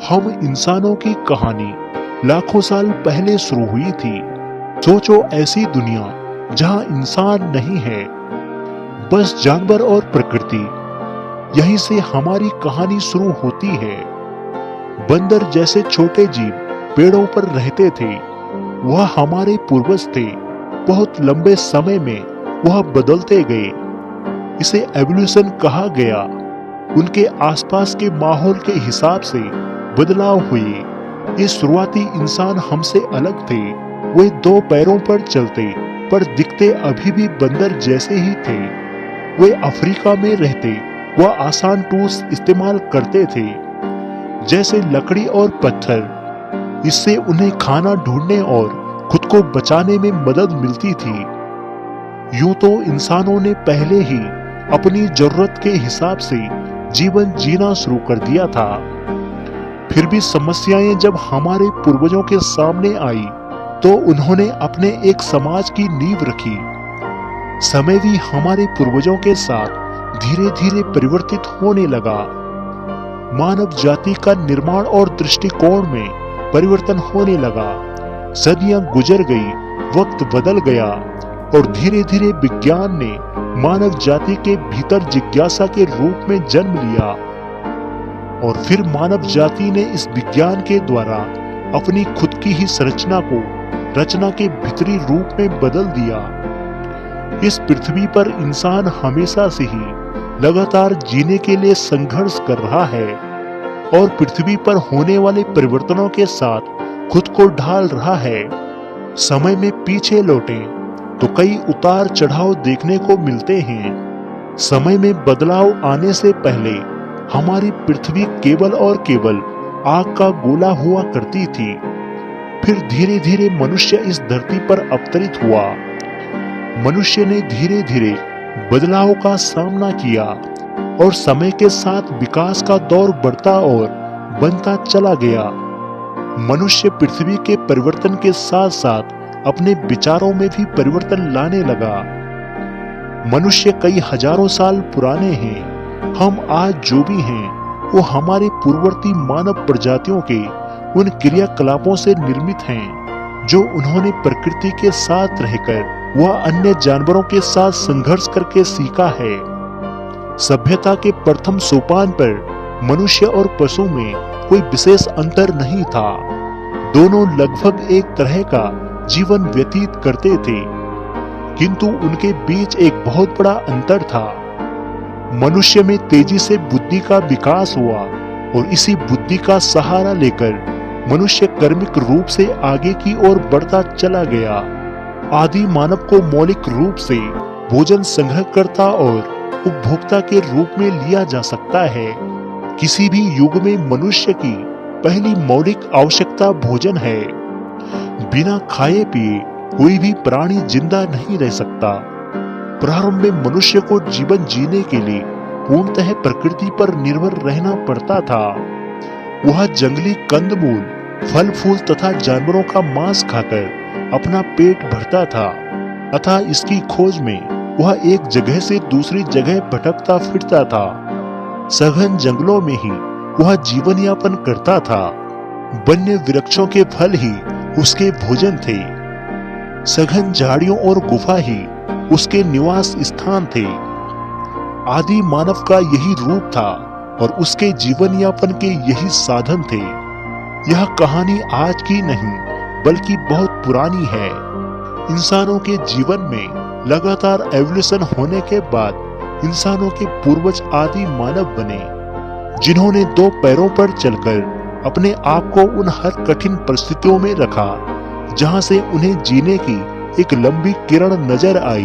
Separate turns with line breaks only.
हम इंसानों की कहानी लाखों साल पहले शुरू हुई थी। सोचो ऐसी दुनिया जहां इंसान नहीं है, बस जानवर और प्रकृति। यहीं से हमारी कहानी शुरू होती है। बंदर जैसे छोटे जीव पेड़ों पर रहते थे। वह हमारे पूर्वज थे। बहुत लंबे समय में वह बदलते गए। इसे एवोल्यूशन कहा गया। उनके आसपास के माहौल के हिसाब से बदलाव हुए। ये शुरुआती इंसान हमसे अलग थे। वे दो पैरों पर चलते, पर दिखते अभी भी बंदर जैसे ही थे। वे अफ्रीका में रहते। वह आसान टूल्स इस्तेमाल करते थे, जैसे लकड़ी और पत्थर। इससे उन्हें खाना ढूंढने और खुद को बचाने में मदद मिलती थी। यूं तो इंसानों ने पहले ही अपनी जरूरत के हिसाब से जीवन जीना शुरू कर दिया था। फिर भी समस्याएं जब हमारे पूर्वजों के सामने आई, तो उन्होंने अपने एक समाज की नींव रखी। समय भी हमारे पूर्वजों के साथ धीरे धीरे परिवर्तित होने लगा। मानव जाति का निर्माण और दृष्टिकोण में परिवर्तन होने लगा। सदियां गुजर गई, वक्त बदल गया और धीरे धीरे विज्ञान ने मानव जाति के भीतर जिज्ञासा के रूप में जन्म लिया। और फिर मानव जाति ने इस विज्ञान के द्वारा अपनी खुद की ही संरचना को रचना के भीतरी रूप में बदल दिया। इस पृथ्वी पर इंसान हमेशा से ही लगातार जीने के लिए संघर्ष कर रहा है और पृथ्वी पर होने वाले परिवर्तनों के साथ खुद को ढाल रहा है। समय में पीछे लौटें तो कई उतार चढ़ाव देखने को मिलते हैं। समय में बदलाव आने से पहले हमारी पृथ्वी केवल और केवल आग का गोला हुआ करती थी। फिर धीरे धीरे मनुष्य इस धरती पर अवतरित हुआ। मनुष्य ने धीरे धीरे बदलाव का सामना किया और समय के साथ विकास का दौर बढ़ता और बनता चला गया। मनुष्य पृथ्वी के परिवर्तन के साथ साथ अपने विचारों में भी परिवर्तन लाने लगा। मनुष्य कई हजारों साल पुराने हैं। हम आज जो भी हैं, वो हमारे पूर्ववर्ती मानव प्रजातियों के उन क्रियाकलापों से निर्मित हैं, जो उन्होंने प्रकृति के साथ रहकर व अन्य जानवरों के साथ संघर्ष करके सीखा है। सभ्यता के प्रथम सोपान पर मनुष्य और पशु में कोई विशेष अंतर नहीं था। दोनों लगभग एक तरह का जीवन व्यतीत करते थे, किंतु उनके बीच एक बहुत बड़ा अंतर था। मनुष्य में तेजी से बुद्धि का विकास हुआ और इसी बुद्धि का सहारा लेकर मनुष्य कर्मिक रूप से आगे की ओर बढ़ता चला गया। आदि मानव को मौलिक रूप से भोजन संग्रहकर्ता और उपभोक्ता के रूप में लिया जा सकता है। किसी भी युग में मनुष्य की पहली मौलिक आवश्यकता भोजन है। बिना खाए पिए कोई भी प्राणी जिंदा नहीं रह सकता। प्रारंभ में मनुष्य को जीवन जीने के लिए पूर्णतः प्रकृति पर निर्भर रहना पड़ता था। वह जंगली कंदमूल, फल फूल तथा जानवरों का मांस खाकर अपना पेट भरता था तथा इसकी खोज में वह एक जगह से दूसरी जगह भटकता फिरता था। सघन जंगलों में ही वह जीवन यापन करता था। वन्य वृक्षों के फल ही उसके भोजन थे। सघन झाड़ियों और गुफा ही उसके निवास स्थान थे। आदि मानव का यही रूप था और उसके जीवन यापन के यही साधन थे। यह कहानी आज की नहीं बल्कि बहुत पुरानी है। इंसानों के जीवन में लगातार एवोल्यूशन होने के बाद इंसानों के पूर्वज आदि मानव बने, जिन्होंने दो पैरों पर चलकर अपने आप को उन हर कठिन परिस्थितियों में रखा, जहां से उन्हें जीने की एक लंबी किरण नजर आई।